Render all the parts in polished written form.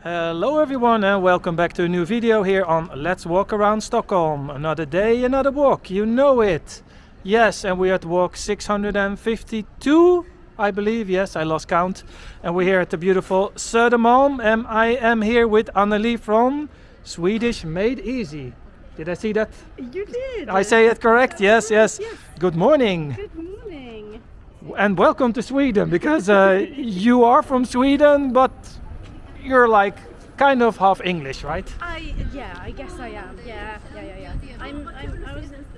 Hello everyone and welcome back to a new video here on Let's Walk Around Stockholm. Another day, another walk, you know it. Yes, and we're at walk 652, I believe. Yes, I lost count. And we're here at the beautiful Södermalm, and I am here with Anneli from Swedish Made Easy. Did I see that? You did. I say it correct? Yes. Good morning. Good morning. And welcome to Sweden, because you are from Sweden, but you're like kind of half English, right? I guess I am. Yeah. I was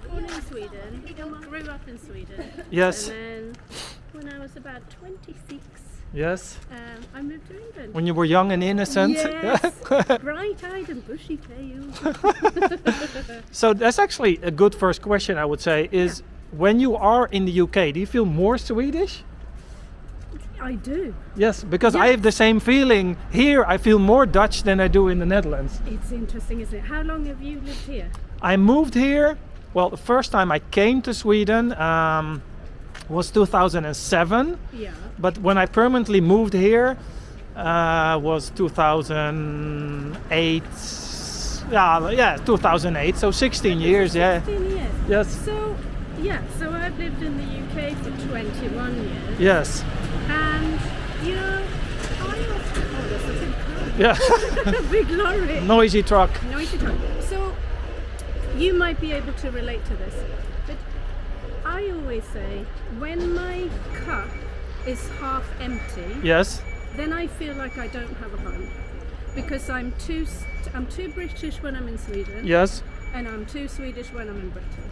born in Sweden, grew up in Sweden. Yes. And then when I was about 26, Yes. I moved to England. When you were young and innocent. Yes. Bright-eyed and bushy-tailed. So that's actually a good first question, I would say, is when you are in the UK, do you feel more Swedish? I do. Yes, because I have the same feeling. Here I feel more Dutch than I do in the Netherlands. It's interesting, isn't it? How long have you lived here? I moved here, well, the first time I came to Sweden was 2007. Yeah. But when I permanently moved here was 2008. Yeah, 2008, so 16 years, 16 years. Yes. So I've lived in the UK for 21 years. Yes. And, you know, there's a big car. Yeah. A big lorry. Noisy truck. Noisy truck. So, you might be able to relate to this. But I always say, when my cup is half empty, Yes. then I feel like I don't have a home. Because I'm too British when I'm in Sweden. Yes. And I'm too Swedish when I'm in Britain.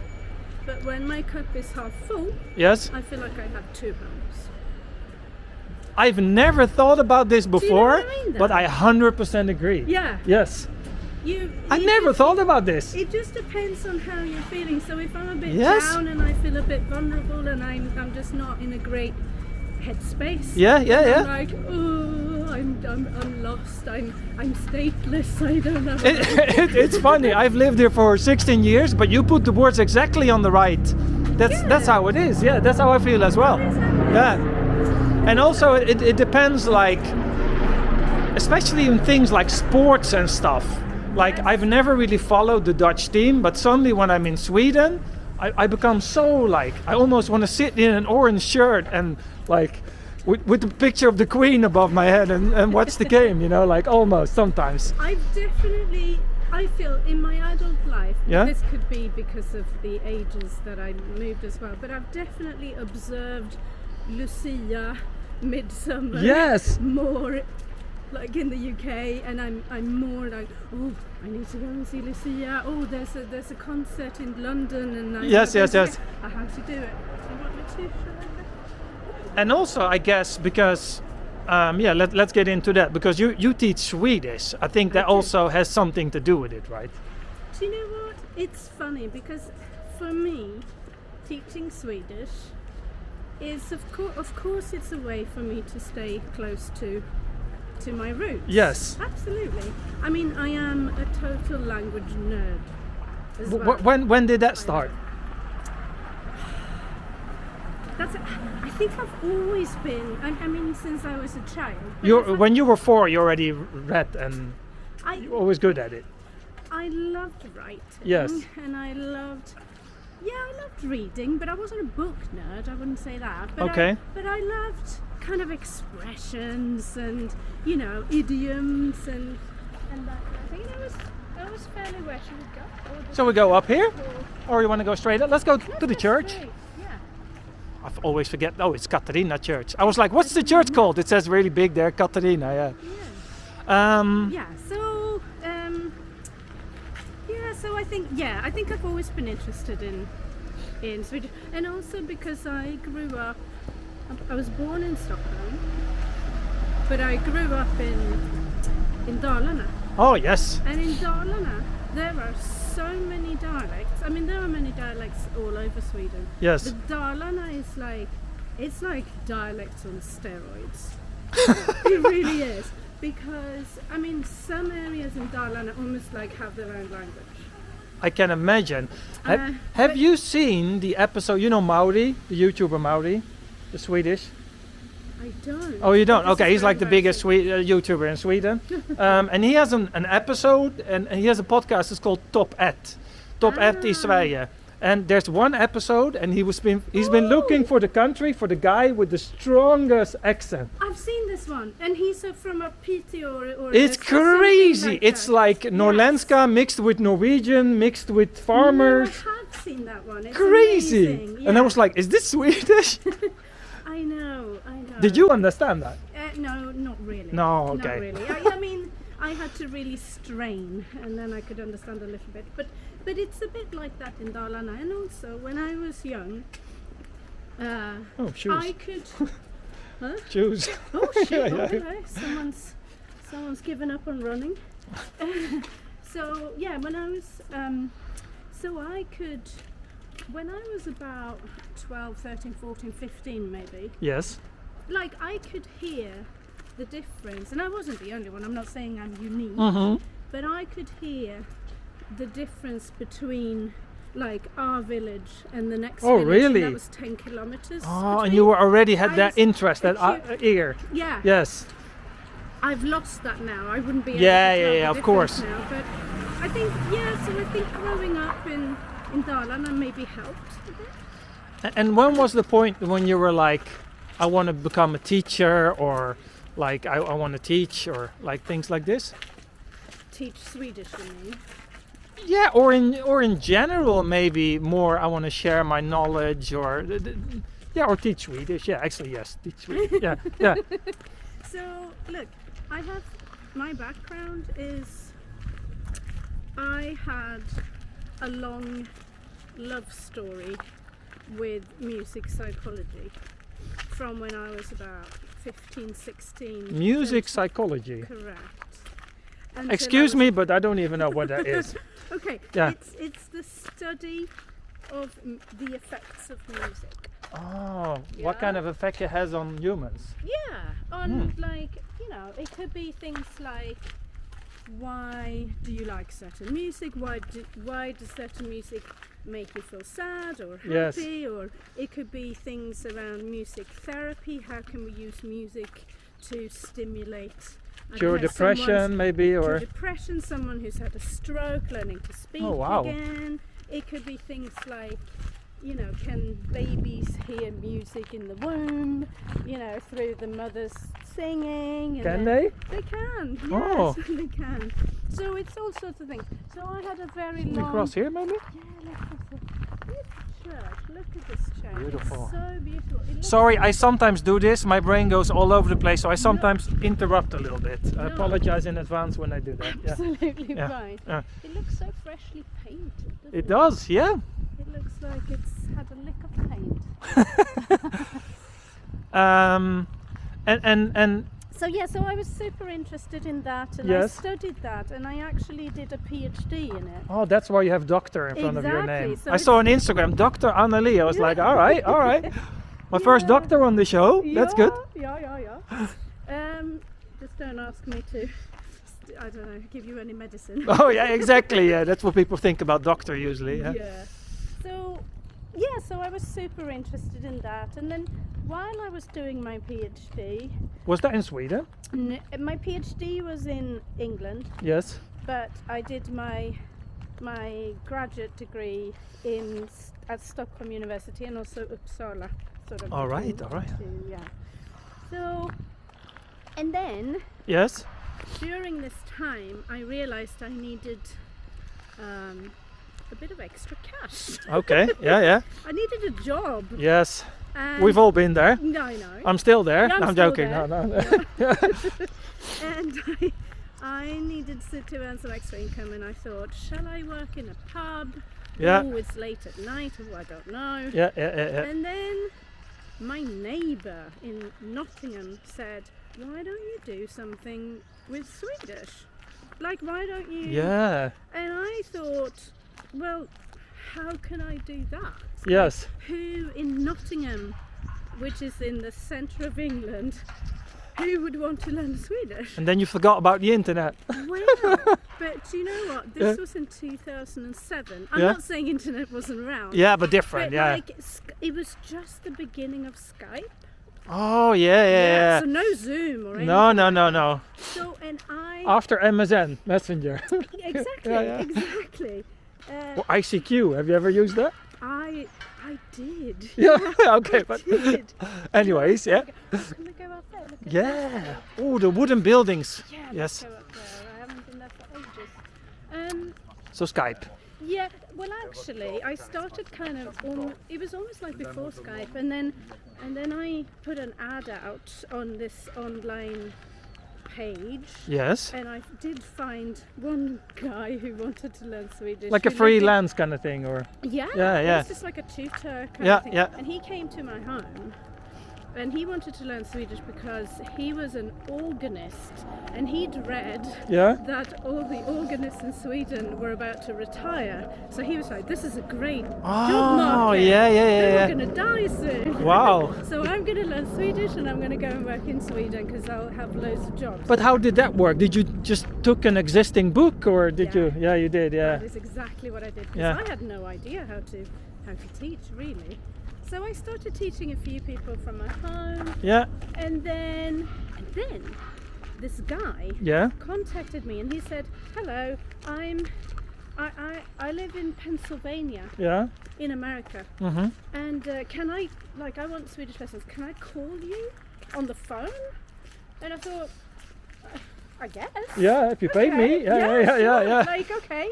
But when my cup is half full, Yes. I feel like I have two homes. I've never thought about this before, what I mean, but I 100% agree. Yeah. Yes. I You never just- thought about this. It just depends on how you're feeling. So if I'm a bit Yes. down and I feel a bit vulnerable and I'm just not in a great headspace. Yeah. I'm like, oh, I'm lost. I'm stateless. I don't know. It's funny. I've lived here for 16 years, but you put the words exactly on the right. That's how it is. Yeah, that's how I feel as well. Yeah. And also it depends, like, especially in things like sports and stuff. Like, I've never really followed the Dutch team, but suddenly when I'm in Sweden, I become so, like, I almost want to sit in an orange shirt and, like, with the picture of the Queen above my head and watch the game, you know, like, almost sometimes. I feel in my adult life, Yeah? this could be because of the ages that I moved as well, but I've definitely observed Lucia, Midsummer, Yes. more like in the UK, and I'm more like, oh, I need to go and see Lucia. Oh, there's a concert in London, and I Yes. I have to do it. Do you want me to? Shall I go? And also, I guess, because, let's get into that, because you teach Swedish. I think that do. also has something to do with it, right? Do you know what? It's funny because for me, teaching Swedish is of course it's a way for me to stay close to my roots. Yes. Absolutely. I mean, I am a total language nerd as well. When did that start? I think I've always been. I mean, since I was a child. When you were 4, you already read, and you were always good at it. I loved writing. Yes. And I loved reading, but I wasn't a book nerd. I wouldn't say that. But Okay. But I loved kind of expressions and, you know, idioms and that kind of thing. And I was fairly where she would go. So we go up here, or you want to go straight up? Let's go to the church. Straight. Yeah. I always forget. Oh, it's Katarina Church. I was like, what's the church called? It says really big there, Katarina. Yeah. So I think I've always been interested in Sweden, and also because I grew up. I was born in Stockholm, but I grew up in Dalarna. Oh yes. And in Dalarna, there are so many dialects. I mean, there are many dialects all over Sweden. Yes. But Dalarna is it's like dialects on steroids. It really is. Because, I mean, some areas in Dalarna almost like have their own language. I can imagine. Have you seen the episode, you know Mauri, the YouTuber Mauri, the Swedish? I don't. Oh, you don't? This Okay, is he's very like the biggest YouTuber in Sweden. And he has an episode, and he has a podcast, it's called Top 8. Top 8 i Sverige. And there's one episode, and he's been looking for the country, for the guy with the strongest accent. I've seen this one, and he's from a PT or It's crazy. Like It's that. like Norrländska mixed with Norwegian, mixed with farmers. No, I have seen that one. It's Crazy. amazing. And I Yeah. was like, is this Swedish? I know. Did you understand that? No, not really. No, okay. Not really. I mean, I had to really strain, and then I could understand a little bit. But it's a bit like that in Dalarna. And also, when I was young, Shoes. I could. Huh? Shoes. Oh shit! Yeah, yeah. Okay. Someone's given up on running. So yeah, when I was when I was about 12, 13, 14, 15 maybe, Yes. like I could hear the difference, and I wasn't the only one, I'm not saying I'm unique, but I could hear the difference between like our village and the next Oh, village, really? and that was 10 kilometers. Oh, and between. you already had I that was interest, that acute- ear. Yeah. Yes. I've lost that now. I wouldn't be able Yeah, to tell yeah, the of course. difference now, but I think so I think growing up in Dalarna maybe helped a bit. And when was the point when you were like, I want to become a teacher, or like I want to teach, or like things like this? Teach Swedish, you mean? Yeah, or in general, maybe more. I want to share my knowledge, or or teach Swedish. Yeah, actually, yes, teach Swedish. Yeah. So look, my background is I had a long love story with music psychology from when I was about 15, 16. Music psychology. Correct. Until Excuse I was- me, but I don't even know what that is. Okay, Yeah. it's the study of the effects of music. Oh, Yeah. what kind of effect it has on humans? Yeah, on like, it could be things like, why do you like certain music? Why does certain music make you feel sad or Yes. happy? Or it could be things around music therapy. How can we use music to stimulate Cure depression, maybe, cure or depression, someone who's had a stroke, learning to speak Oh, wow. again. It could be things like, can babies hear music in the womb, through the mother's singing? And can then- they? They can, yes, Oh. they can. So it's all sorts of things. So I had a very Can we long... cross here, maybe? Yeah, let's cross it. This church, look at this church. Beautiful. It's so beautiful. It looks Sorry, I like- sometimes do this. My brain goes all over the place, so I sometimes interrupt a little bit. I No. apologize in advance when I do that. Yeah. Absolutely Yeah. fine. Yeah. It looks so freshly painted, doesn't It does, yeah. It looks like it's had a lick of paint. And So so I was super interested in that, and I Yes. studied that, and I actually did a PhD in it. oh, that's why you have doctor in front of your Exactly, name. so I saw on Instagram, Dr. Anneli. I was like, all right. My first Yeah. doctor on the show. That's good. Yeah. Just don't ask me to, I don't know, give you any medicine. Oh yeah, exactly. Yeah, that's what people think about doctor usually. Yeah. So I was super interested in that, and then while I was doing my PhD, Was that in Sweden? my PhD was in England, Yes. but I did my graduate degree at Stockholm University and also Uppsala. Sort of All right, between all right. the two, yeah. So, and then Yes. during this time, I realized I needed a bit of extra cash. Okay. Yeah. I needed a job. Yes. And We've all been there. No, I know. I'm still there. Yeah, I'm No, I'm still joking. there. No. And I needed to earn some extra income, and I thought, shall I work in a pub? Yeah. Oh, it's late at night. Oh, I don't know. Yeah. And then my neighbour in Nottingham said, why don't you do something with Swedish? Like, why don't you? Yeah. And I thought, well, how can I do that? Yes. Who in Nottingham, which is in the centre of England, who would want to learn Swedish? And then you forgot about the internet. Well, but you know what? This was in 2007. I'm Yeah. not saying internet wasn't around. Yeah, but different. But Yeah. like, it was just the beginning of Skype. Oh yeah. So no Zoom or anything. No. So and I After MSN Messenger. exactly Yeah. exactly. Or ICQ. Have you ever used that? I did. Yeah. Okay, but did. anyways, yeah. Can we go up there? Look at Yeah. Oh, the wooden buildings. Yeah, Yes. let's go up there. I haven't been there for ages. So Skype. Yeah, well actually I started kind of it was almost like before Skype, and then I put an ad out on this online page, Yes. and I did find one guy who wanted to learn Swedish. Like a who lived freelance kind of thing, or Yeah, yeah. It's just like a tutor kind Yeah, of thing. yeah. And he came to my home, and he wanted to learn Swedish because he was an organist, and he'd read yeah. that all the organists in Sweden were about to retire. So he was like, "This is a great job Oh, market. yeah. We're going to die soon." Wow. So I'm going to learn Swedish, and I'm going to go and work in Sweden because I'll have loads of jobs. But how did that work? Did you just took an existing book, or did Yeah. you? Yeah, you did. Yeah. That is exactly what I did, because Yeah. I had no idea how to teach really. So I started teaching a few people from my home, Yeah. and then this guy Yeah. contacted me, and he said, "Hello, I live in Pennsylvania Yeah. in America, Mhm. and can I want Swedish lessons? Can I call you on the phone?" And I thought, I guess. Yeah. If you paid me. Okay, Yeah. sure, Like okay,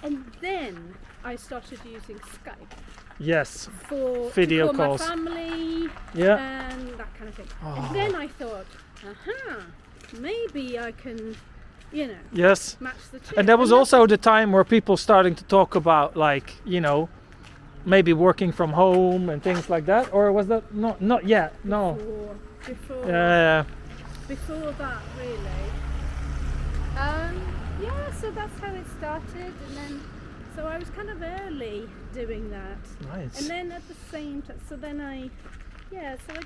and then I started using Skype Yes. for Video to call calls. my family Yeah. and that kind of thing. Oh. And then I thought, maybe I can, Yes. match the two. And that was that's also the time where people starting to talk about, like, maybe working from home and things like that, or was that not yet? No. before Yeah. before that really. So that's how it started, and then so I was kind of early doing that. Nice. And then at the same time, so I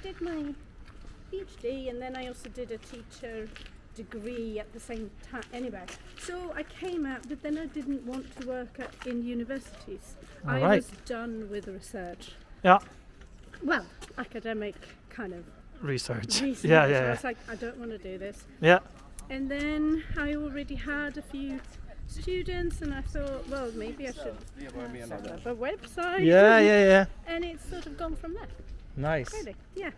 did my PhD, and then I also did a teacher degree at the same time. Anyway, so I came out, but then I didn't want to work in universities. I All right. was done with research. Yeah. Well, academic kind of Research. research. Yeah. So I Yeah. was like, I don't want to do this. Yeah. And then I already had a few students, and I thought, well, maybe I should set up a website. Yeah. And it's sort of gone from there. Nice. Really, yeah.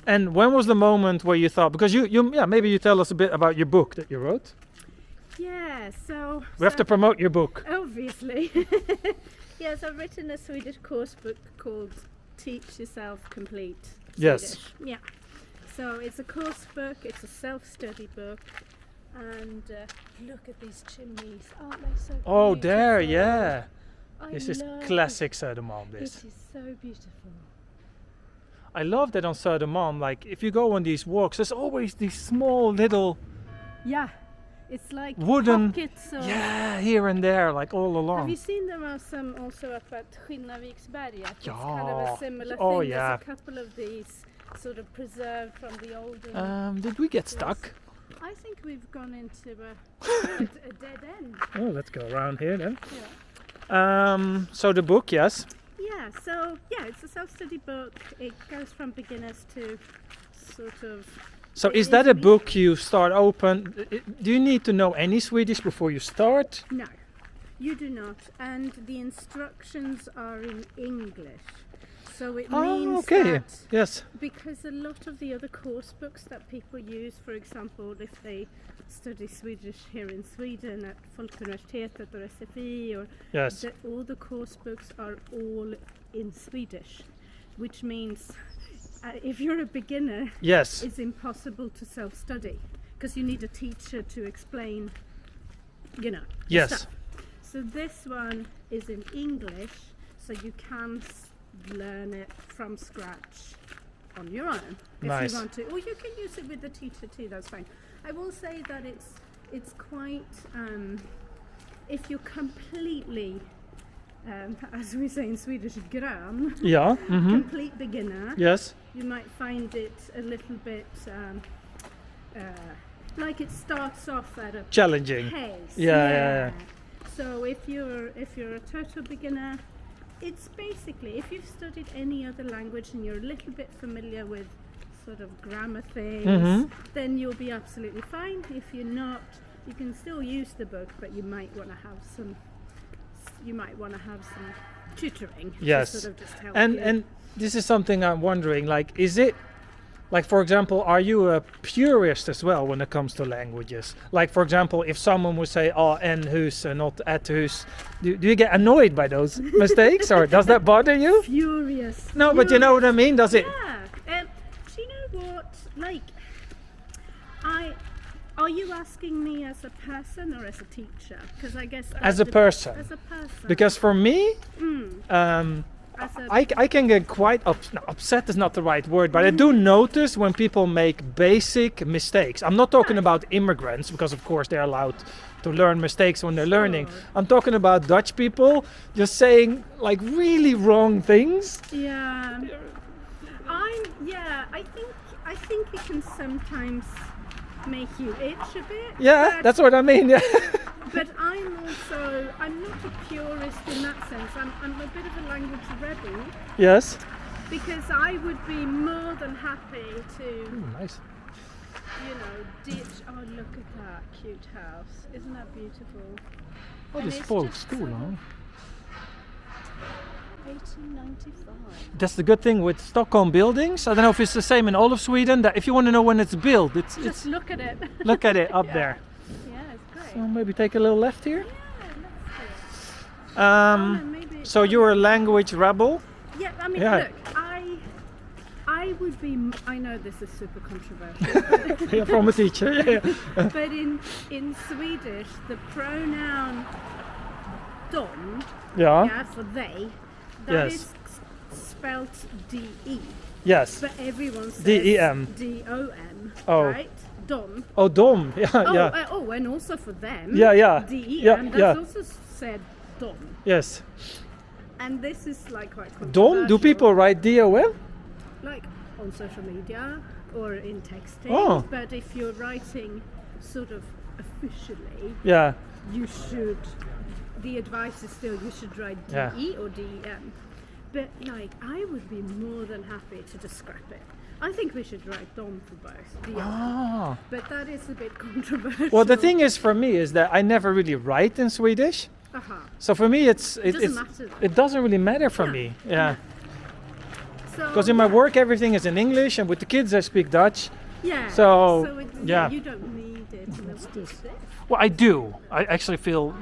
And when was the moment where you thought, because maybe you tell us a bit about your book that you wrote. Yeah, so... We have to promote your book. Obviously. Yes, I've written a Swedish course book called Teach Yourself Complete Swedish. Yes. Yeah. So it's a course book, it's a self-study book, and look at these chimneys, aren't they so beautiful? Oh, there, yeah. I This is love classic Södermalm, it. this. It is so beautiful. I love that on Södermalm, like, if you go on these walks, there's always these small little, Yeah, it's like Wooden- pockets of... yeah, here and there, like all Have along. you seen there are some also up at Skinnarviksberget? It's Ja. kind of a similar Oh, thing. yeah. There's a couple of these sort of preserved from the olden... Did we get stuck? I think we've gone into a dead end. Oh, let's go around here then. Yeah. So the book, yes. Yeah, so it's a self-study book. It goes from beginners to sort of... So is that a book you start open? Do you need to know any Swedish before you start? No, you do not. And the instructions are in English. So it means okay. that Yes. because a lot of the other course books that people use, for example, if they study Swedish here in Sweden at Folkuniversitetet or SFI, or Yes. all the course books are all in Swedish, which means if you're a beginner, Yes. it's impossible to self-study because you need a teacher to explain, the Yes. stuff. So this one is in English, so you can learn it from scratch on your own if Nice. you want to, or you can use it with the teacher too. That's fine. I will say that it's quite if you're completely as we say in Swedish, grön, Yeah. Mm-hmm. complete beginner, Yes. you might find it a little bit like it starts off at a Challenging. pace. Yeah. So if you're a total beginner, it's basically, if you've studied any other language and you're a little bit familiar with sort of grammar things, Mhm. then you'll be absolutely fine. If you're not, you can still use the book, but you might want to have some. You might want to have some tutoring. Yes. To sort of just help And you. and this is something I'm wondering, like, is it, like, for example, are you a purist as well when it comes to languages? Like, for example, if someone would say, oh, en hus and not et hus, do you get annoyed by those mistakes, or does that bother you? Furious. No, but you know what I mean, does it? Yeah. Do you know what? Like, are you asking me as a person or as a teacher? Because I guess As a person. As a person. Because for me, As a, I can get quite upset is not the right word, but I do notice when people make basic mistakes. I'm not talking about immigrants, because of course they're allowed to learn mistakes when they're learning. Sure. I'm talking about Dutch people just saying like really wrong things. yeah. I think it can sometimes make you itch a bit. Yeah, but- that's what I mean. Yeah. But I'm not a purist in that sense. I'm a bit of a language rebel, Yes. because I would be more than happy to, Nice. ditch. Oh, look at that cute house! Isn't that beautiful? Oh, And this it's folk just school, sort of huh? 1895. That's the good thing with Stockholm buildings. I don't know if it's the same in all of Sweden. That if you want to know when it's built, it's Just look at it. look at it up Yeah. there. Yeah, it's great. So maybe take a little left here. Yeah, let's do it. No, maybe. So you're a language rebel. Yeah, I mean, Yeah. look, I would be. I know this is super controversial, Yeah, from a teacher. Yeah. but in Swedish, the pronoun "dom," Yeah. for they, that Yes. is spelt D-E, Yes. but everyone says D-E-M. D-O-M, Oh. right? Dom. Oh, dom. Yeah. Oh, Yeah. and also for them. Yeah, yeah. D-E-M. Yeah, That's yeah. also said dom, Yes. and this is like quite Dom. controversial. Do people write D-O-M? Like on social media or in texting, Oh. but if you're writing sort of officially, Yeah. you should, the advice is still you should write Yeah. DE or DEM. But like, I would be more than happy to just scrap it. I think we should write DOM for both. DOM. Ah. But that is a bit controversial. Well, the thing is for me is that I never really write in Swedish. Uh-huh. So for me, it doesn't matter though. it doesn't really matter for Yeah. me. Yeah. So, Because in my work, everything is in English, and with the kids, I speak Dutch. yeah. so, yeah, yeah. you don't need it. What's this? Well, I do. I actually feel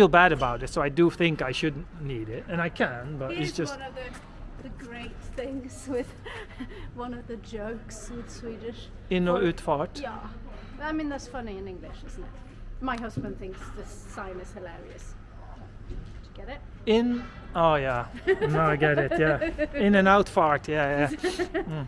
bad about it, so I do think I should need it, and I can, but Here's it's just. one of the great things with one of the jokes with Swedish. In och utfart. Yeah, I mean that's funny in English, isn't it? My husband thinks this sign is hilarious. Did you get it? In. Oh yeah. No, I get it. Yeah. In and out fart. Yeah, yeah.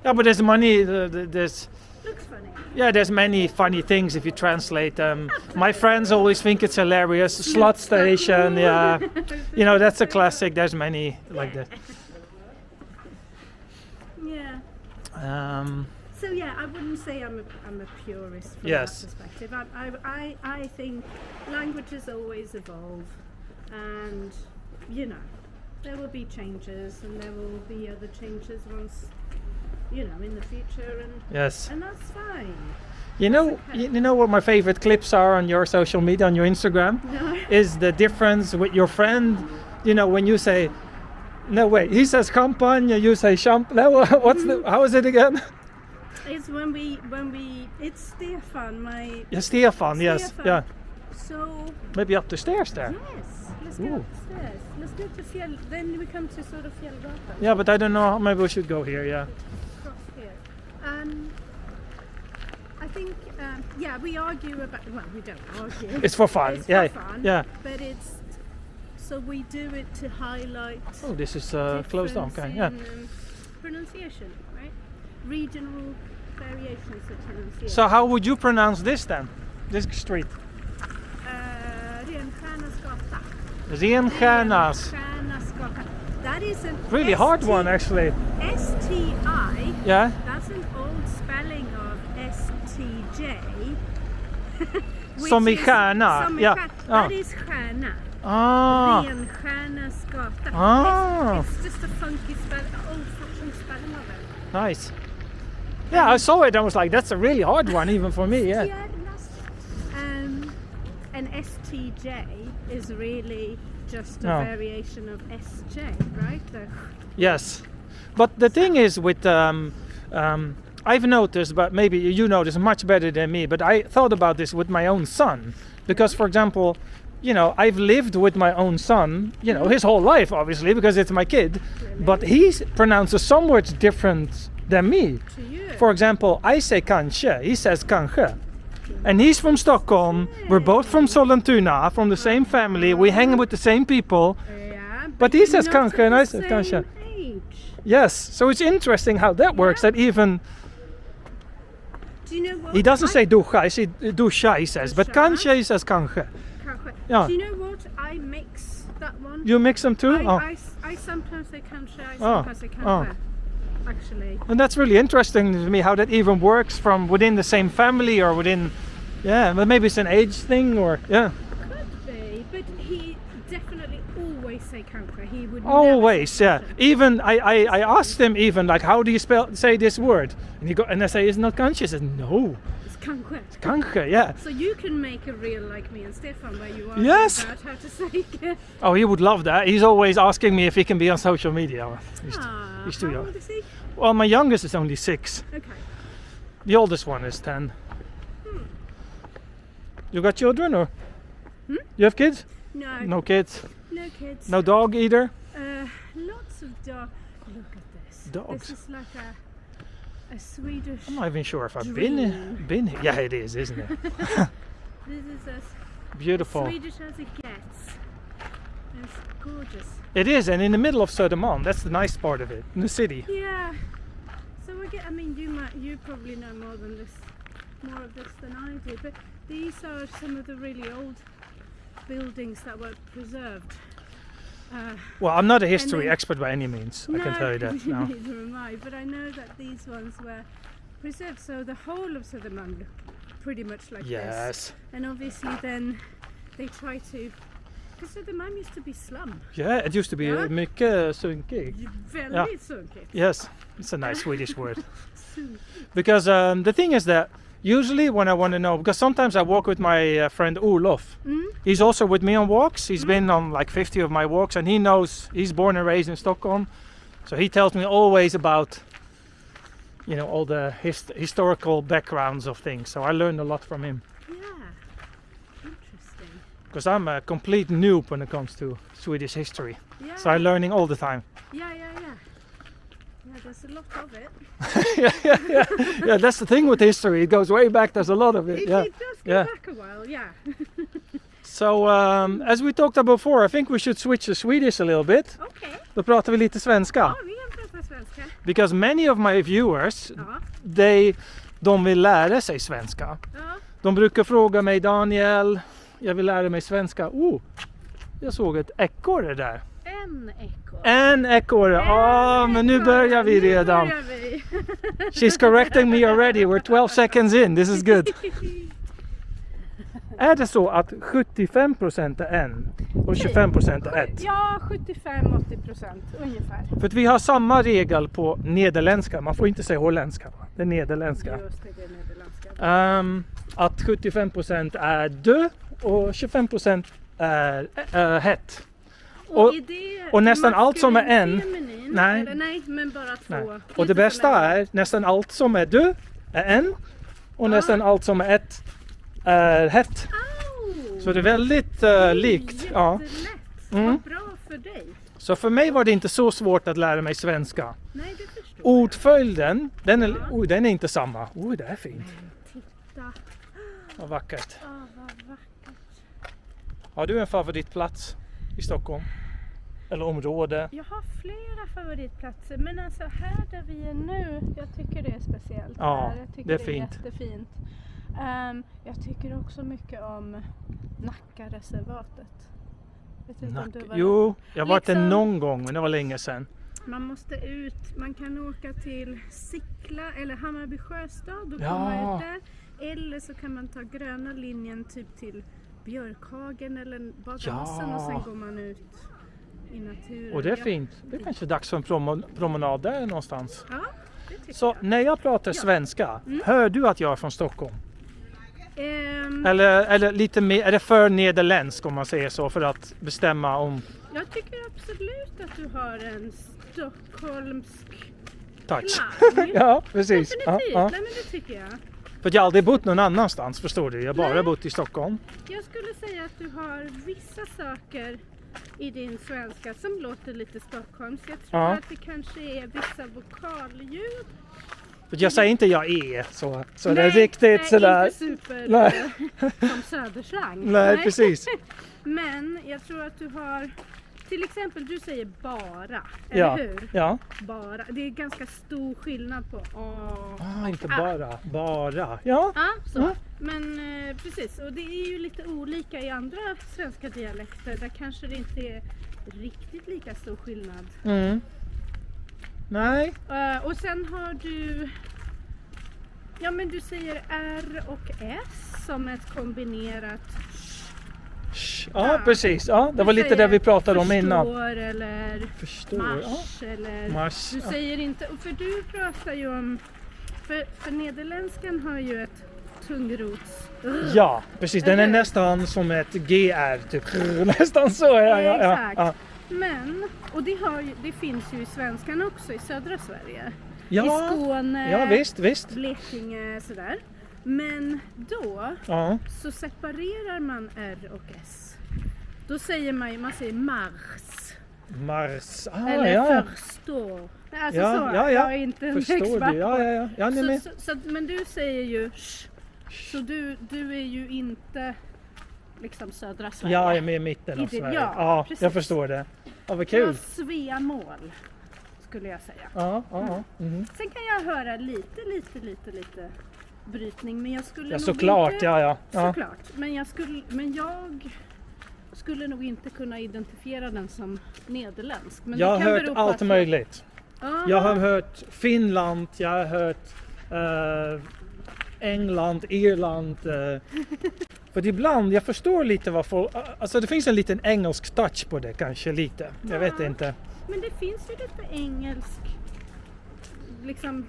Yeah, but there's money. There's. Looks funny. Yeah, there's many funny things if you translate them. My friends always think it's hilarious. Slut station, yeah. You know, that's a classic. There's many like that. Yeah. So yeah, I wouldn't say I'm a purist from Yes. that perspective. I think languages always evolve, and there will be changes, and there will be other changes once in the future, Yes. and that's fine. You know, okay. you know what my favorite clips are on your social media, on your Instagram, No. is the difference with your friend. You know, when you say, no wait, he says champagne, you say champ. No, what's the? How is it again? It's when we it's Stefan, my Yeah, Stefan. Yes. Stefan. Yeah. So Maybe up the stairs there. yes, let's go Ooh. upstairs. Let's go to Fjäll. Then we come to sort of Fjällgatan. Yeah, but I don't know. Maybe we should go here. Yeah. Across here. I think we argue about. Well, we don't argue. It's for fun. It's Yeah. for fun. Yeah. But it's so we do it to highlight. Oh, this is closed down. Okay. difference Yeah. in, pronunciation, right? Regional variations of pronunciation. So how would you pronounce this then? This street? Renstjärnasgatan. Renstjärnas. Renstjärnasgatan. That is an Really hard one actually. STI. Yeah. That's an old spelling of STJ. which Som i is- stjärna, som i ja. stjärna. Ja. That is stjärna. Ah. Renstjärnasgatan. Ah. It's just a funky spelling, old-fashioned spelling of it. Nice. Yeah, I saw it. I was like, that's a really hard one, even for me. Yeah. And STJ is really just a variation of SJ, right? Yes, but the thing is with I've noticed, but maybe you know this much better than me, but I thought about this with my own son, because for example, I've lived with my own son, his whole life, obviously, because it's my kid, but he pronounces some words different than me. To you. For example, I say kanske, he says kanske. And he's from Stockholm, we're both from Sollentuna, from the same family, we hang with the same people, but he says kanske and I say kanske. Yes, so it's interesting how that works, that even... Do you know what? He doesn't say duscha, I say duscha, he says, but kanske he says kanske. Yeah. Do you know what? I mix that one. You mix them too? I sometimes say kanske, I sometimes say kanske. Actually. And that's really interesting to me how that even works from within the same family or within, but maybe it's an age thing or, Could be, but he definitely always say kanske. He would always, never say Even, I asked him even, like, how do you say this word? And I say, it's not kanske. He says, no. It's kanske. It's kanske, yeah. So you can make a reel like me and Stefan where you are about how to say it. Oh, he would love that. He's always asking me if he can be on social media. He's too how young. old is he? Well, my youngest is only 6. Okay. The oldest one is 10. You got children or? You have kids? No. No kids? No kids. No dog either? Lots of dogs. Look at this. Dogs. This is like a Swedish. I'm not even sure if I've dream. been here. Yeah, it is, isn't it? This is as beautiful. Swedish as it gets. It's gorgeous. It is, and in the middle of Södermalm. That's the nice part of it, in the city. Yeah. So you probably know more of this than I do. But these are some of the really old buildings that were preserved. Well, I'm not a history expert by any means. I can tell you that. No. Neither am I. But I know that these ones were preserved. So the whole of Södermalm looked pretty much like this. And obviously then they try to. Because Södermalm used to be slum. Yeah, it used to be mycket sunkig. Väldigt sunkigt. Yes, it's a nice Swedish word. Because the thing is that usually when I want to know, because sometimes I walk with my friend Olof. He's also with me on walks. He's been on like 50 of my walks, and he knows, he's born and raised in Stockholm. So he tells me always about, all the historical backgrounds of things. So I learned a lot from him. Because I'm a complete noob when it comes to Swedish history. Yeah. So I'm learning all the time. Yeah, there's a lot of it. Yeah, that's the thing with history. It goes way back, there's a lot of it. It does go back a while, yeah. So, as we talked about before, I think we should switch to Swedish a little bit. Okay. Då pratar vi lite svenska. Ja, vi kan prata svenska. Because many of my viewers, de vill lära sig svenska. Ja. De brukar fråga mig, Daniel, jag vill lära mig svenska. Jag såg ett ekorre där. En ekorre. Men nu börjar vi redan. She's correcting me already. We're 12 seconds in. This is good. Är det så att 75% är en och 25% är ett? Ja, 75-80% ungefär. För att vi har samma regel på nederländska. Man får inte säga holländska. Det är nederländska. Just det, nederländska. Att 75% är dö och 25% är hett. Och nästan allt som är en. Nej, men bara två. Nej. Och det bästa är nästan allt som är dö är en. Och nästan allt som är ett är hett. Så det är väldigt likt. Ja. Vad bra för dig. Så för mig var det inte så svårt att lära mig svenska. Nej, det förstår jag. Ordföljden, den är inte samma. Det är fint. Titta. Vad vackert. Vad vackert. Har du en favoritplats i Stockholm? Eller område? Jag har flera favoritplatser, men alltså här där vi är nu, jag tycker det är speciellt. Ja, jag tycker det är det fint. Jättefint. Jag tycker också mycket om Nackareservatet. Jo, jag har varit där någon gång, men det var länge sedan. Man måste ut, man kan åka till Sickla eller Hammarby Sjöstad, då kommer man ut där. Eller så kan man ta gröna linjen typ till Björkhagen eller Bagarmossen och sen går man ut i naturen. Och det är fint. Det är kanske dags för en promenad där någonstans. Ja. Så när jag pratar svenska, hör du att jag är från Stockholm? Eller lite mer, är det för nederländsk om man säger så för att bestämma om... Jag tycker absolut att du har en stockholmsk touch. klang. Ja, precis. Definitivt, Ja. nej men det tycker jag. För jag har aldrig bott någon annanstans, förstår du. Jag har bara bott i Stockholm. Jag skulle säga att du har vissa saker i din svenska som låter lite Stockholms. Jag tror att det kanske är vissa vokalljud. För jag säger inte jag är så Nej, det är riktigt sådär. Inte super som söderslang. Nej, precis. Men jag tror att du har, till exempel du säger bara, eller hur? Ja. Bara. Det är ganska stor skillnad på Inte bara. Ja. Så. Men precis, och det är ju lite olika i andra svenska dialekter. Där kanske det inte är riktigt lika stor skillnad. Nej. Och sen har du, ja men du säger R och S som ett kombinerat. Ja, precis. Ja, det var lite det vi pratade om innan. Förstår eller mars. Du säger inte, för du pratar ju om, för nederländskan har ju ett tungrots. Ja, precis. Den är nästan som ett GR typ. Nästan så. Ja. Exakt. Men, och det finns ju i svenskan också i södra Sverige. Ja. I Skåne, ja, visst. Blekinge, sådär. Men då så separerar man R och S. Då säger man säger mars. Eller förstå. Alltså jag är inte en expert. Men du säger ju så du är ju inte liksom södra Sverige. Jag är med i mitten av Sverige. Ja, jag förstår det. Ja, vad kul. Sveamål skulle jag säga. Sen kan jag höra lite brytning, men jag skulle nog såklart, inte, såklart. Men jag skulle nog inte kunna identifiera den som nederländsk. Men jag har hört allt möjligt. Jag har hört Finland, jag har hört England, Irland. För ibland, jag förstår lite vad folk... Alltså det finns en liten engelsk touch på det kanske lite. Jag vet inte. Men det finns ju lite engelsk liksom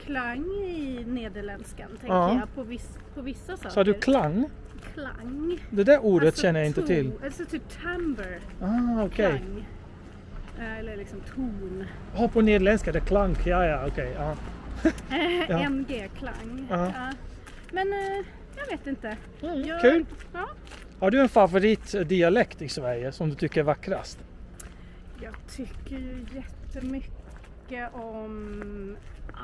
klang i nederländskan, tänker jag, på vissa saker. Så du klang? Klang. Det där ordet känner jag inte till. Alltså typ timbre. Okej. Klang. Eller liksom ton. På nederländska, det är klang. Okej. NG-klang. Men jag vet inte. Kul. Ja. Har du en favoritdialekt i Sverige som du tycker är vackrast? Jag tycker ju jättemycket om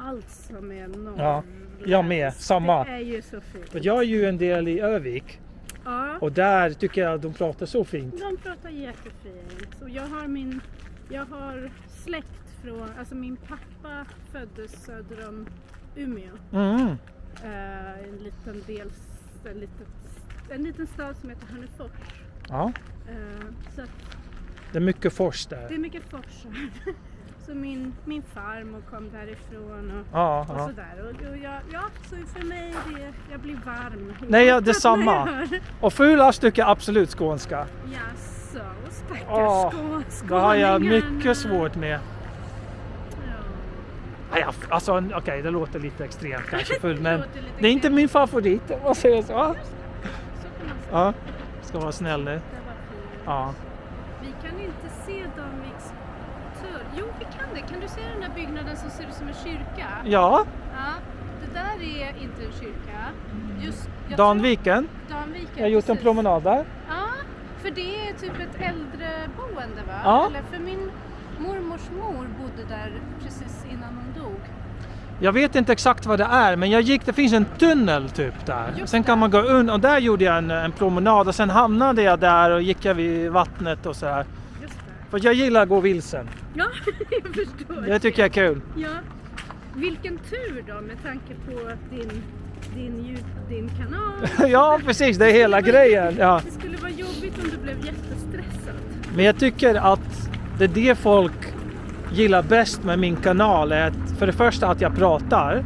allt som är norrländskt. Ja, jag med. Samma. Det är ju så fint. För jag är ju en del i Övik. Ja. Och där tycker jag de pratar så fint. De pratar jättefint. Och jag har släkt från, alltså min pappa föddes söder om Umeå. En liten stad som heter Hörnefors. Ja. Så att det är mycket fors där. Det är mycket fors. Så min farmor kom därifrån och sådär. Och så för mig jag blir varm. Nej, det är samma. Och fulast tycker jag absolut skånska. Ja, så stackars skåningarna. Det har jag mycket svårt med. Alltså okej, det låter lite extremt kanske full, men det är inte min favorit, vad säger jag så? Ja, ska vara snäll nu. Ja. Vi kan inte se Danviks tull. Jo, vi kan det. Kan du se den där byggnaden som ser ut som en kyrka? Ja. Ja, det där är inte en kyrka. Danviken. Jag har gjort en promenad där. Ja, för det är typ ett äldreboende, va? Ja. Eller för min mormors mor bodde där precis innan hon dog. Jag vet inte exakt vad det är, men det finns en tunnel typ där. Sen kan man gå under och där gjorde jag en promenad och sen hamnade jag där och gick jag vid vattnet och så här. Just det. För jag gillar att gå vilsen. Ja, jag förstår. Det tycker jag är kul. Ja. Vilken tur då med tanke på din kanal. Ja, precis, det är hela grejen. Ja. Det skulle vara jobbigt om du blev jättestressad. Men jag tycker att det folk gillar bäst med min kanal är för det första att jag pratar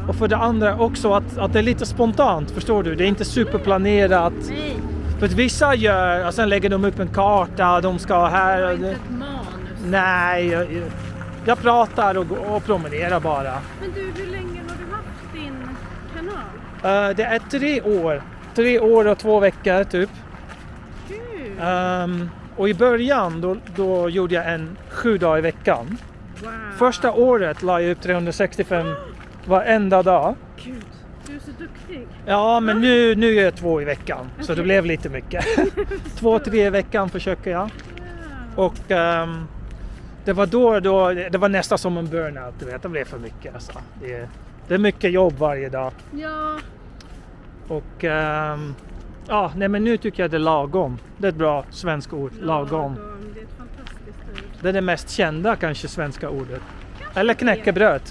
och för det andra också att det är lite spontant, förstår du? Det är inte superplanerat. Nej. För att vissa gör, och sen lägger de upp en karta, de ska här. Det är inte ett manus. Nej, Jag pratar och promenerar bara. Men du, hur länge har du haft din kanal? Det är 3 år. 3 år och 2 veckor typ. Kul! Och i början då gjorde jag 7 dagar i veckan. Wow. Första året la jag upp 365 varenda dag. Gud, du är så duktig. Ja, men nu är jag 2 i veckan. Okay. Så det blev lite mycket. 2-3 i veckan försöker jag. Wow. Och det var då det var nästan som en burnout, du vet. Det blev för mycket. Alltså. Det är mycket jobb varje dag. Ja. Och nej, men nu tycker jag det är lagom. Det är ett bra svenskt ord, lagom. Det är ett fantastiskt ord. Det är det mest kända kanske svenska ordet. Kanske eller knäckebröd.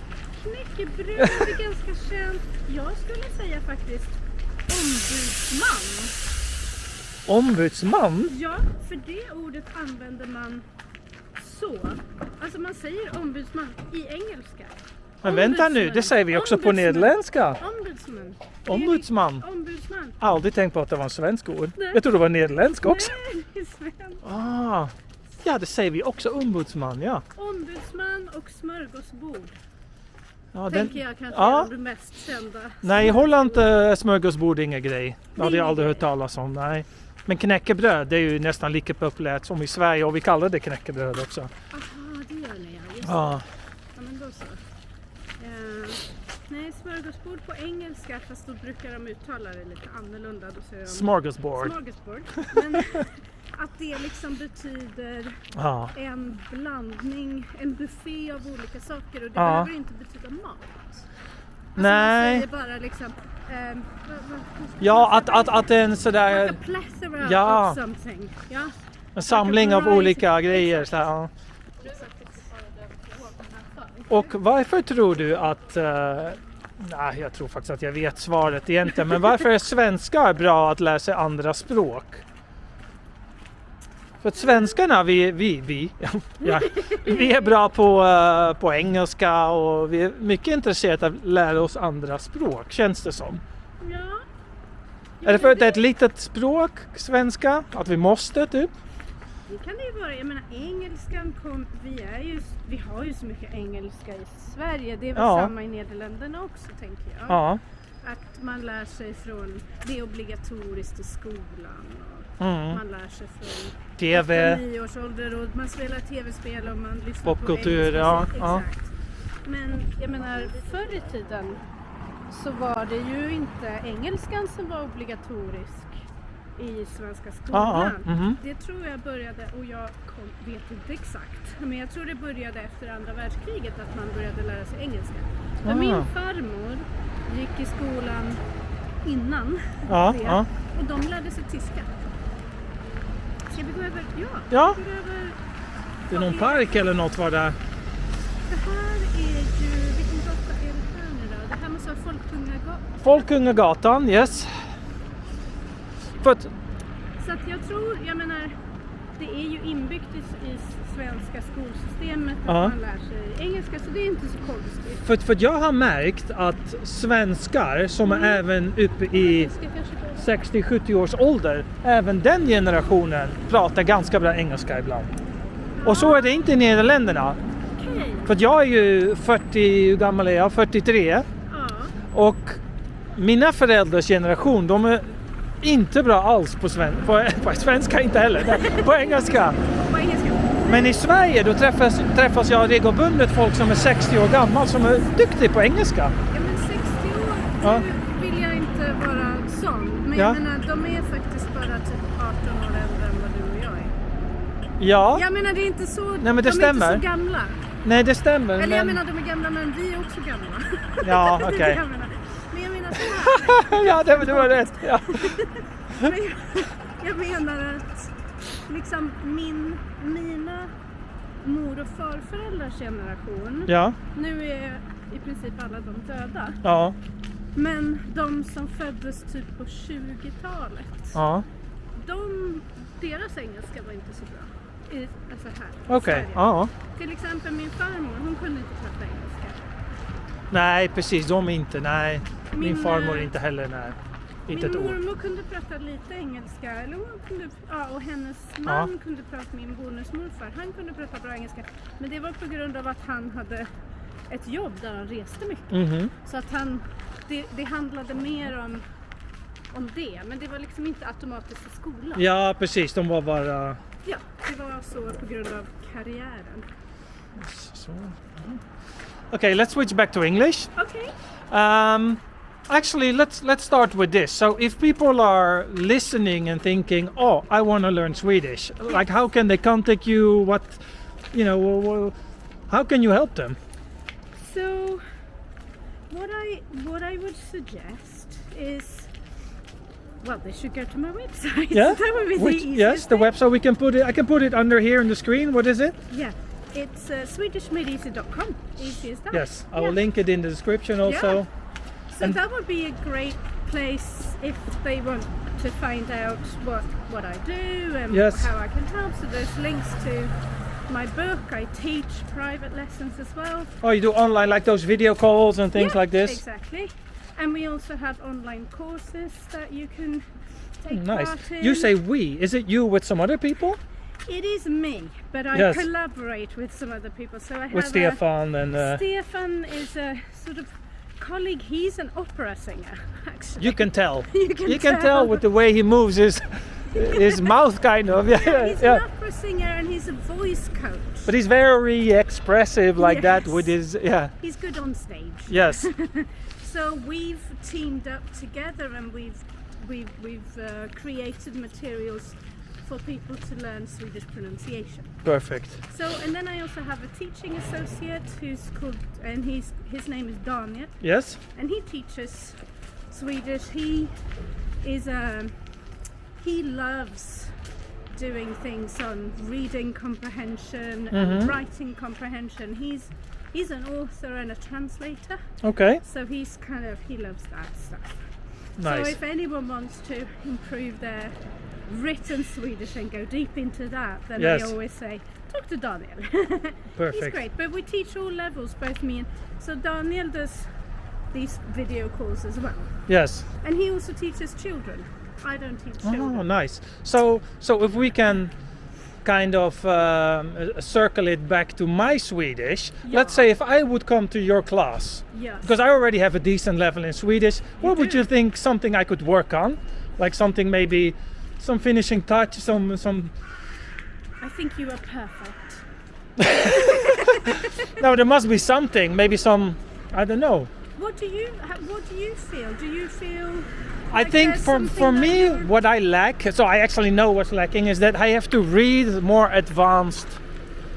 Knäckebröd är ganska känt. Jag skulle säga faktiskt ombudsman. Ombudsman? Ja, för det ordet använder man så. Alltså man säger ombudsman i engelska. Men vänta nu, det säger vi också på nederländska. Ombudsman. Ombudsman. Ombudsman. Aldrig tänkt på att det var en svensk ord. Nej. Jag tror det var nederländska också. Nej, det är svenskt. Ja, det säger vi också, ombudsman, ja. Ombudsman och smörgåsbord. Ja, tänker jag kanske är de mest kända. Nej, i Holland är smörgåsbord ingen grej. Det hade jag aldrig hört talas om, nej. Men knäckebröd, det är ju nästan lika populärt som i Sverige och vi kallar det knäckebröd också. Aha, det gör ni ja. Just ja. Ja, men då så. Nej, smörgåsbord på engelska, fast då brukar de uttala det lite annorlunda. Då säger de smorgasbord. Men att det liksom betyder en blandning, en buffé av olika saker, och det behöver inte betyda mat. Alltså nej. Man säger bara liksom att det är en sådär like a plethora of something. Ja. En samling av olika grejer så här, Och varför tror du att nej, jag tror faktiskt att jag vet svaret egentligen, men varför är svenskar bra att lära sig andra språk? För att svenskarna, vi är bra på engelska och vi är mycket intresserade av att lära oss andra språk, känns det som. Ja. Är det för att det är ett litet språk, svenska? Att vi måste typ? Det kan det ju vara. Jag menar, engelskan vi har ju så mycket engelska i Sverige. Det är väl samma i Nederländerna också, tänker jag. Ja. Att man lär sig från, det är obligatoriskt i skolan. Och man lär sig från TV. 9 års ålder och man spelar tv-spel och man lyssnar popkultur, på engelsk musik. Exakt. Men jag menar, förr i tiden så var det ju inte engelskan som var obligatorisk i svenska skolan. Det tror jag började, och jag vet inte exakt, men jag tror det började efter andra världskriget att man började lära sig engelska. För min farmor gick i skolan innan det, och de lärde sig tyska. Ska vi gå över? Ja. Gå över. Det är någon park eller något var det? Det här är ju, vilken gata är det här nu då? Det här måste vara Folkungagatan, yes. Så att jag menar, det är ju inbyggt i svenska skolsystemet att man lär sig engelska, så det är inte så konstigt. För jag har märkt att svenskar som är även uppe i 60-70 års ålder, även den generationen pratar ganska bra engelska ibland. Och så är det inte i Nederländerna. Okay. För jag är ju 40, hur gammal är jag? 43. Och mina föräldrars generation, de är inte bra alls på svenska, inte heller. På engelska. Men i Sverige då träffas jag regelbundet folk som är 60 år gammal som är duktiga på engelska. Ja, men 60 år vill jag inte vara sån. Men jag menar, de är faktiskt bara typ 18 år äldre än vad du och jag är. Ja. Jag menar, det är inte så, nej, men det stämmer. är inte så gamla. Nej, det stämmer. Eller jag menar, de är gamla, men vi är också gamla. Ja, okej. Okay. Men jag menar så här. Ja, det var rätt. Ja. Men jag menar att liksom mina mor- och farföräldrars generation, nu är i princip alla de döda. Ja. Men de som föddes typ på 20-talet, deras engelska var inte så bra. Alltså här i Sverige. Till exempel min farmor, hon kunde inte prata engelska. Nej, precis, de inte, nej. Min farmor inte heller, nej. Inte ett Min ord. mormor kunde prata lite engelska, eller hon kunde, och hennes man kunde prata, min bonusmorfar, han kunde prata bra engelska. Men det var på grund av att han hade ett jobb där han reste mycket. Så att det handlade mer om det, men det var liksom inte automatiskt i skolan. Ja, precis. De var bara... Ja, det var så på grund av karriären. So, okay, let's switch back to English. Okay. Actually, let's start with this. So, if people are listening and thinking, "Oh, I want to learn Swedish," like how can they contact you? What, how can you help them? So, what I would suggest is, well, they should go to my website. Yeah, That would be the easiest yes, the thing. website. We can put it. I can put it under here on the screen. What is it? Yeah, it's swedishmadeeasy.com. Easy as that. Yes, I will link it in the description also. Yeah. So And- that would be a great place if they want to find out what I do and Yes. how I can help. So there's links to my book. I teach private lessons as well. Oh, you do online, like those video calls and things Yeah, like this. Exactly. And we also have online courses that you can take Nice. part in. You say we. Is it you with some other people? It is me, but I Yes. collaborate with some other people. So I have With Stefan and Stefan is a sort of colleague. He's an opera singer, actually. you can tell. You can tell with the way he moves his mouth, kind of. Yeah, He's yeah. an opera singer and he's a voice coach. But he's very expressive like that Yes. with his He's good on stage. Yes. So we've teamed up together and we've created materials for people to learn Swedish pronunciation. Perfect. So, and then I also have a teaching associate who's called, and his name is Daniel, Yes. and he teaches Swedish. He loves doing things on reading comprehension and writing comprehension. He's an author and a translator, Okay. so he loves that stuff. Nice. So if anyone wants to improve their written Swedish and go deep into that, then Yes. I always say, talk to Daniel. Perfect. He's great, but we teach all levels, both me and... So Daniel does these video calls as well. Yes. And he also teaches children. I don't teach Oh, children. nice. So if we can kind of circle it back to my Swedish, let's say if I would come to your class, Yes. because I already have a decent level in Swedish, what would do. you think something I could work on? Like something maybe, some finishing touch, some... I think you are perfect. No, there must be something, maybe some, I don't know. What do you feel? Do you feel... I like think there's for something me, that you're- what I lack, so I actually know what's lacking, is that I have to read more advanced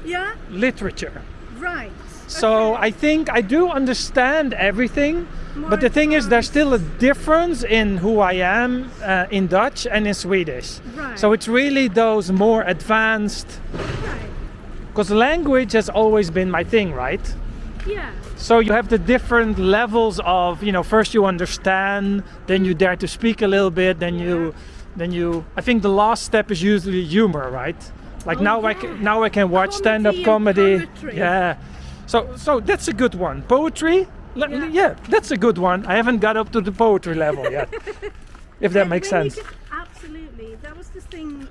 Yeah? literature. Right. So Okay. I think I do understand everything, More but the thing is, there's still a advanced. difference in who I am in Dutch and in Swedish. Right. So it's really those more advanced, Right. because language has always been my thing, right? Yeah. So you have the different levels of, first you understand, then you dare to speak a little bit, then you. I think the last step is usually humor, right? Like Oh, now I can watch Comedy stand-up and comedy. poetry. Yeah. So that's a good one. Poetry. Yeah, that's a good one. I haven't got up to the poetry level yet. If that makes When you sense. absolutely. That was the thing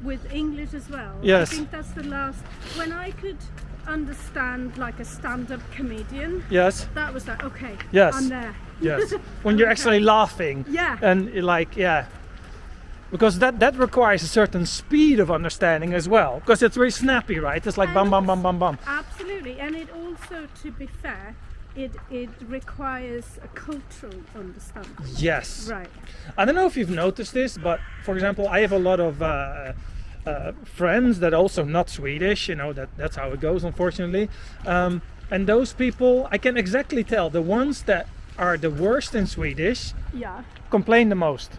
with English as well. Yes. I think that's the last. When I could understand like a stand-up comedian, Yes. that was like, okay, Yes. I'm there. Yes. When you're actually laughing. Yeah. And because that requires a certain speed of understanding as well, because it's very snappy, right? It's like bum bum bum bum bum. Absolutely, and it also, to be fair, it requires a cultural understanding. Yes. Right. I don't know if you've noticed this, but for example, I have a lot of friends that are also not Swedish. That's how it goes, unfortunately. And those people, I can exactly tell the ones that are the worst in Swedish Yeah. complain the most.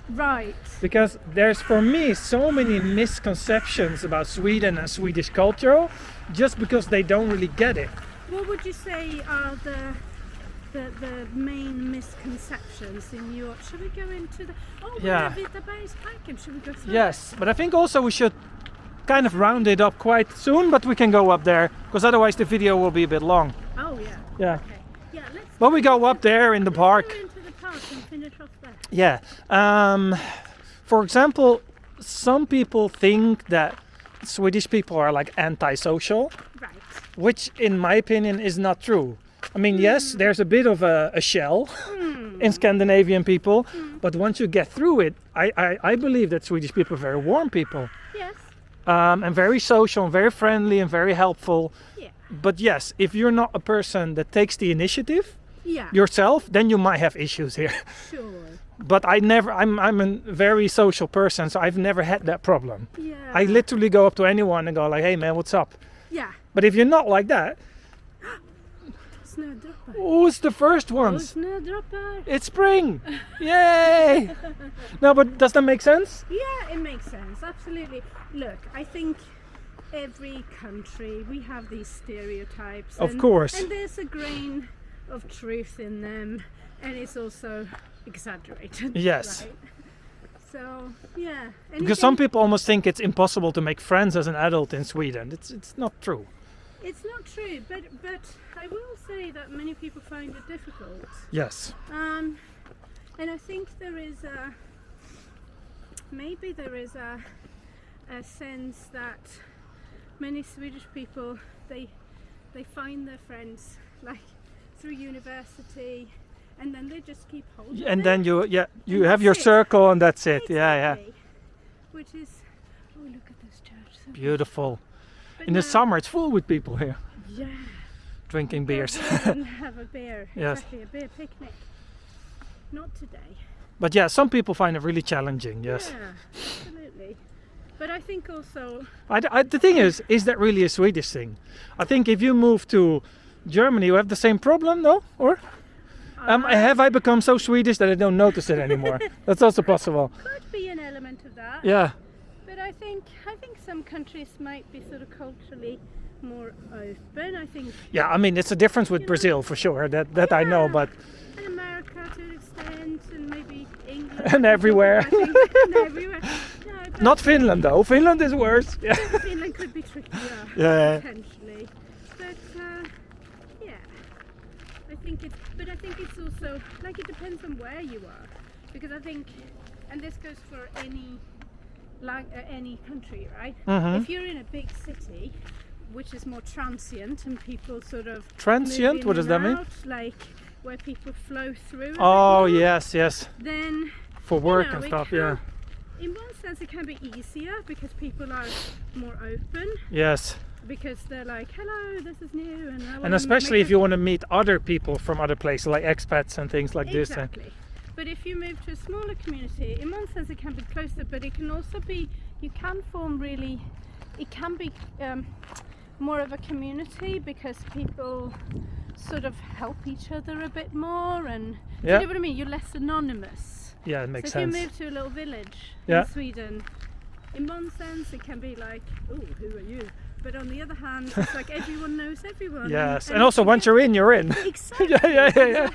Right. Because there's, for me, so many misconceptions about Sweden and Swedish culture, just because they don't really get it. What would you say are the main misconceptions in your? Should we go into the? Oh, Yeah. Vita Bergsparken. Should we go through? Yes, but I think also we should kind of round it up quite soon, but we can go up there, because otherwise the video will be a bit long. Oh yeah. Yeah. Okay. Yeah. Let's. But we go up there in the Let's park. go into the park and finish off there. Yeah. For example, some people think that Swedish people are like antisocial, Right. which in my opinion is not true. I mean, yes, there's a bit of a shell in Scandinavian people, but once you get through it, I believe that Swedish people are very warm people. Yes. And very social and very friendly and very helpful. Yeah. But yes, if you're not a person that takes the initiative Yeah. yourself, then you might have issues here. Sure. But I'm a very social person, so I've never had that problem. Yeah. I literally go up to anyone and go like, hey man, what's up? Yeah. But if you're not like that, Snödroppar. oh, it's the first ones. Snödroppar. It's spring. Yay! No, but does that make sense? Yeah, it makes sense. Absolutely. Look, I think every country we have these stereotypes. Of course. And there's a grain of truth in them, and it's also exaggerated. Yes. Right? So yeah. Because some people almost think it's impossible to make friends as an adult in Sweden. It's not true. It's not true, but I will say that many people find it difficult. Yes. And I think there is a sense that many Swedish people they find their friends like through university, and then they just keep holding. And them. then you And have that's your it. circle and that's it. Yeah. Exactly. Which is, oh, look at this church. So Beautiful. But In the now- summer, it's full with people here Yeah. drinking beers. And have a beer. Yes. Exactly, a beer picnic. Not today. But yeah, some people find it really challenging. Yes. Yeah, absolutely. But I think also, The thing is that really a Swedish thing? I think if you move to Germany, you have the same problem, no? Or have I become so Swedish that I don't notice it anymore? That's also possible. could be an element of that. Yeah. But I think some countries might be sort of culturally more open. I think Yeah, I mean, it's a difference with You know. Brazil for sure. That I know, Yeah. but in America to an extent, and maybe England. And everywhere. I think, and everywhere. No, but not Finland though. Finland is worse. Yeah. Finland could be trickier. Yeah. Potentially. But yeah. I think it's also like it depends on where you are, because I think, and this goes for any country, right? Mhm. If you're in a big city, which is more transient and people sort of Transient? move in What does that and mean? out, like where people flow through. a bit Oh more, yes. Then For work know, and it stuff. can- Yeah. in one sense it can be easier because people are more open, Yes. because they're like, hello, this is new, and I And wanna especially make if you want to meet other people from other places, like expats and things like this. Exactly. But if you move to a smaller community, in one sense it can be closer, but it can also be, you can form really, it can be more of a community because people sort of help each other a bit more, and Yeah. you know what I mean? You're less anonymous. Yeah, it makes So if sense. you move to a little village Yeah. in Sweden, in one sense it can be like, oh, who are you? But on the other hand, it's like everyone knows everyone. Yes, and also once you're in, you're in. Exactly. Yeah.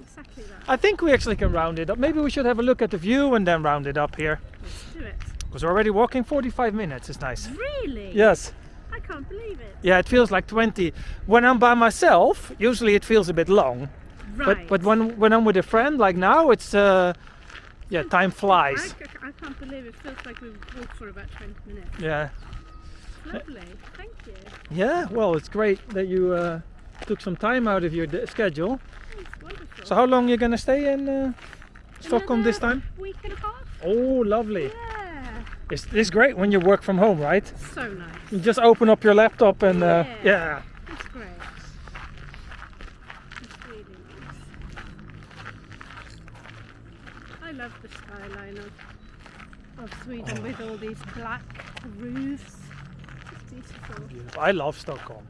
Exactly that. I think we actually can round it up. Maybe we should have a look at the view and then round it up here. Let's do it. Because we're already walking 45 minutes. It's nice. Really? Yes. I can't believe it. Yeah, it feels like 20. When I'm by myself, usually it feels a bit long. Right. But when I'm with a friend, like now, it's time flies. I can't believe it feels like we've walked for about 20 minutes. Yeah. Lovely. Thank you. Yeah. Well, it's great that you took some time out of your schedule. It's wonderful. So how long are you gonna stay in Stockholm this time? Week and a half. Oh, lovely. Yeah. It's great when you work from home, right? So nice. You just open up your laptop and yeah. It's great. It's really nice. I love the skyline of Sweden with all these black roofs. It's beautiful. I love Stockholm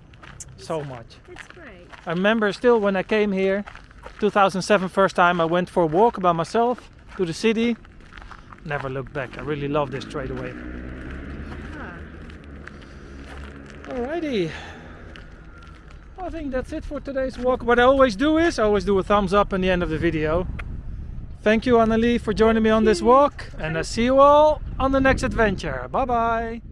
so much. It's great. I remember still when I came here, 2007, first time I went for a walk by myself to the city. Never looked back. I really love this straight away. Ah. Alrighty. I think that's it for today's walk. What I always do is I always do a thumbs up in the end of the video. Thank you, Annelie, for joining me on this walk, and I see you all on the next adventure. Bye bye.